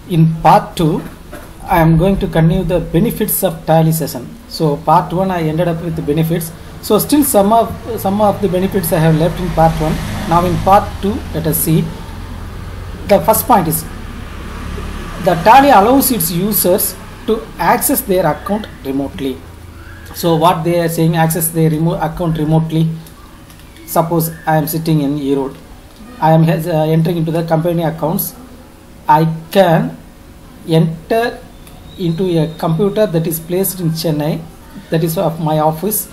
In part 2, I am going to continue the benefits of Tally session. So part 1 I ended up with the benefits. So still some of the benefits I have left in part 1. Now in part 2, let us see. The first point is the Tally allows its users to access their account remotely. So what they are saying, access their account remotely. Suppose I am sitting in Erode. I am entering into the company accounts. I can enter into a computer that is placed in Chennai, that is of my office.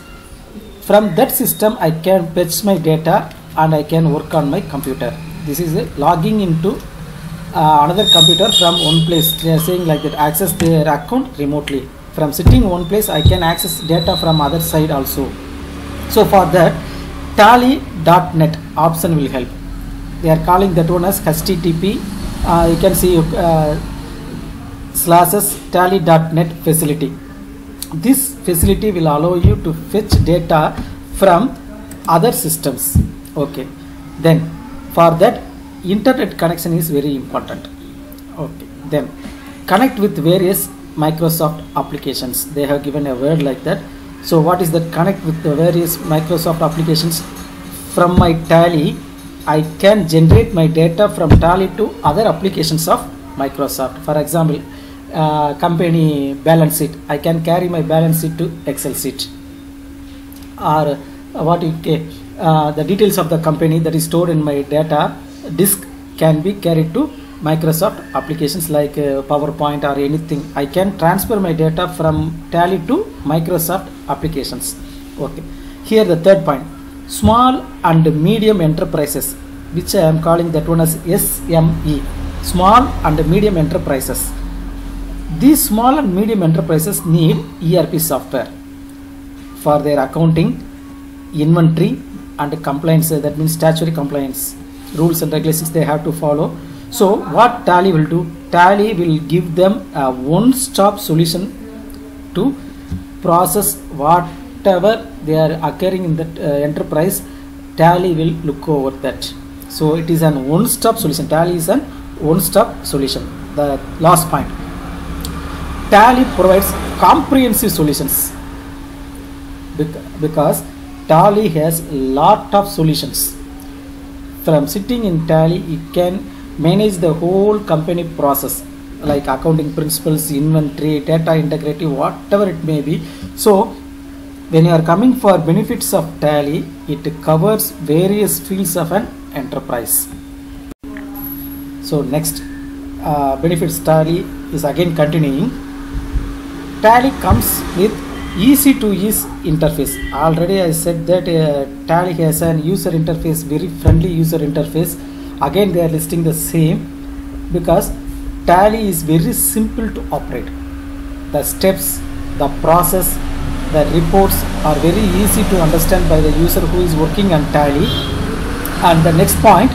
From that system I can fetch my data and I can work on my computer. This is logging into another computer from one place. They are saying like that, access their account remotely. From sitting one place I can access data from other side also. So for that, Tally.net option will help. They are calling that one as HTTP. You can see /Tally.net facility. This facility will allow you to fetch data from other systems. Okay, then for that, internet connection is very important. Okay, then connect with various Microsoft applications. They have given a word like that. So what is that? Connect with the various Microsoft applications. From my Tally, I can generate my data from Tally to other applications of Microsoft. For example, company balance sheet. I can carry my balance sheet to Excel sheet. Or the details of the company that is stored in my data disk can be carried to Microsoft applications like PowerPoint or anything. I can transfer my data from Tally to Microsoft applications. Okay. Here the third point. Small and medium enterprises, which I am calling that one as SME, small and medium enterprises. These small and medium enterprises need ERP software for their accounting, inventory and compliance. That means statutory compliance, rules and regulations they have to follow. So what Tally will do? Tally will give them a one-stop solution to process whatever they are occurring in that enterprise. Tally will look over that. So it is an one-stop solution. Tally is an one-stop solution. The last point. Tally provides comprehensive solutions because Tally has a lot of solutions. From sitting in Tally, you can manage the whole company process like accounting principles, inventory, data integrity, whatever it may be. So when you are coming for benefits of Tally, it covers various fields of an enterprise. So next benefits Tally is again continuing. Tally comes with easy to use interface. Already I said that Tally has an user interface, very friendly user interface. Again they are listing the same because Tally is very simple to operate. The steps, the process, the reports are very easy to understand by the user who is working on Tally. And the next point,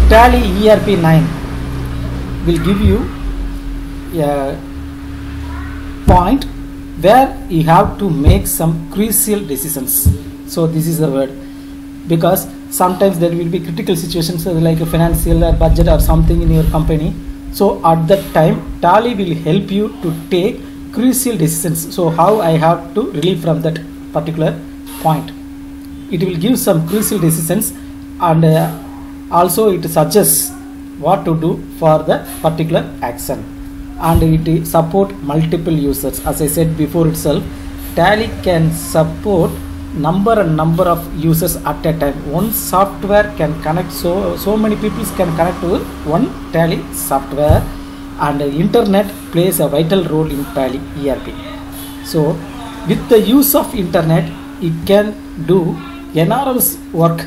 Tally ERP 9 will give you a point where you have to make some crucial decisions. So this is the word, because sometimes there will be critical situations like a financial or budget or something in your company. So at that time Tally will help you to take crucial decisions. So how I have to relieve from that particular point. It will give some crucial decisions and also it suggests what to do for the particular action. And it support multiple users. As I said before itself, Tally can support number of users at a time. One software can connect, so many people can connect to one Tally software, and the internet plays a vital role in Tally ERP. So with the use of internet, it can do enormous work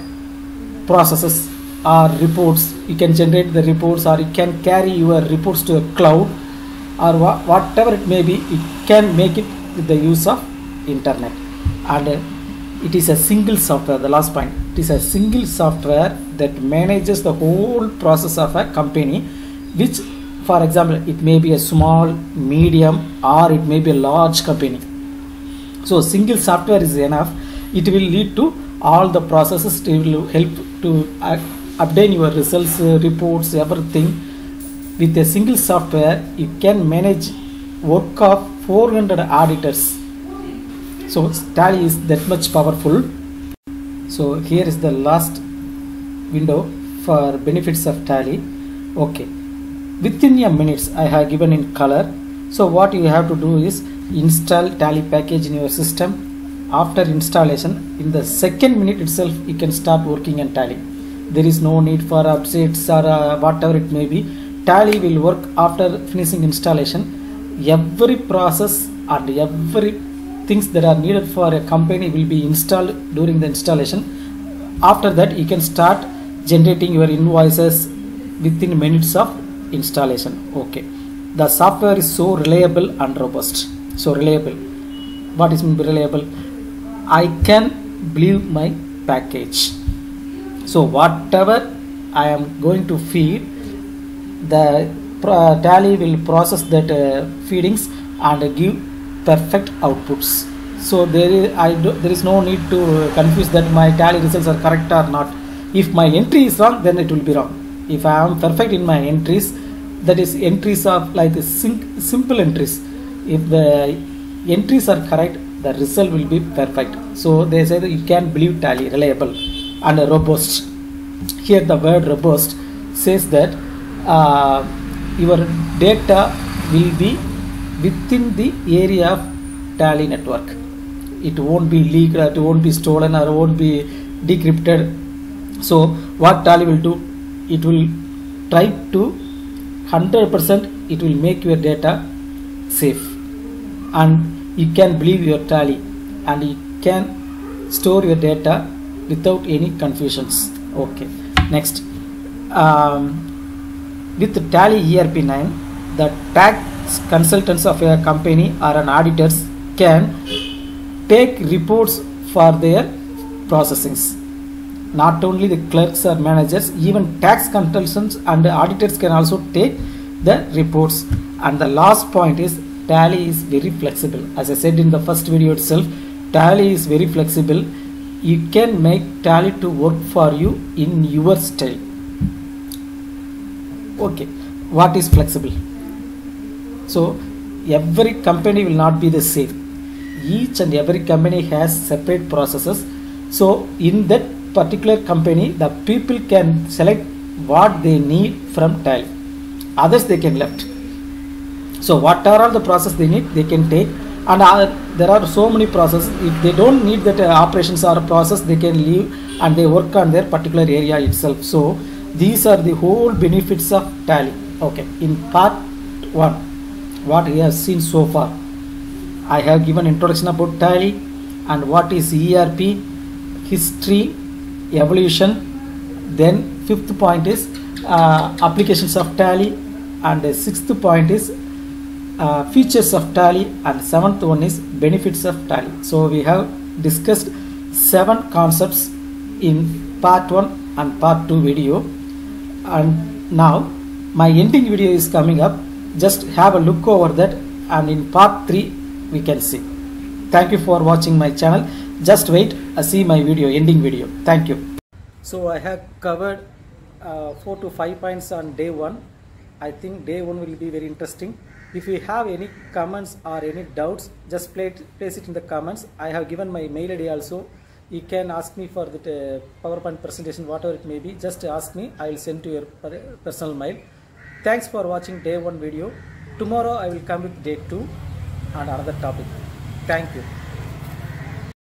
processes or reports. You can generate the reports, or you can carry your reports to a cloud, or whatever it may be. It can make it with the use of internet. And it is a single software. The last point, it is a single software that manages the whole process of a company, which for example it may be a small, medium, or it may be a large company. So single software is enough. It will lead to all the processes. It will help to obtain your results, reports, everything with a single software you can manage work of 400 auditors. So Tally is that much powerful. So here is the last window for benefits of Tally. Okay, within a minutes I have given in color. So what you have to do is install Tally package in your system. After installation, in the second minute itself you can start working on Tally. There is no need for updates or whatever it may be. Tally will work after finishing installation. Every process and every things that are needed for a company will be installed during the installation. After that you can start generating your invoices within minutes of installation. Okay, the software is so reliable and robust. So reliable, what is mean by reliable? I can believe my package. So whatever I am going to feed, the Tally will process that feedings and give perfect outputs. So there is no need to confuse that my Tally results are correct or not. If my entry is wrong, then it will be wrong. If I am perfect in my entries, that is entries of like simple entries. If the entries are correct, the result will be perfect. So they say that you can believe Tally, reliable and robust. Here the word robust says that your data will be within the area of Tally network. It won't be leaked, or it won't be stolen, or won't be decrypted. So what Tally will do, it will try to 100% it will make your data safe, and you can believe your Tally, and you can store your data without any confusions. Okay, next, with the Tally ERP9, the tax consultants of a company or an auditors can take reports for their processings. Not only the clerks or managers, even tax consultants and auditors can also take the reports. And the last point is Tally is very flexible. As I said in the first video itself, Tally is very flexible. You can make Tally to work for you in your style. Okay, what is flexible? So every company will not be the same. Each and every company has separate processes. So in that particular company, the people can select what they need from Tally. Others they can left. So whatever are the process they need, they can take. And there are so many processes. If they don't need that operations or process, they can leave and they work on their particular area itself. So these are the whole benefits of Tally. Okay, in part 1, what we have seen so far, I have given introduction about Tally and what is ERP, history, evolution. Then 5th point is applications of Tally, and 6th point is features of Tally, and 7th one is benefits of Tally. So we have discussed 7 concepts in part 1 and part 2 video, and now my ending video is coming up. Just have a look over that, and in part 3 we can see. Thank you for watching my channel. Just wait, see my video, ending video. Thank you. So I have covered 4 to 5 points on day 1. I think day 1 will be very interesting. If you have any comments or any doubts, just place it in the comments. I have given my mail ID also. You can ask me for the PowerPoint presentation, whatever it may be. Just ask me, I will send to your personal mail. Thanks for watching day 1 video. Tomorrow I will come with day 2 and another topic. Thank you.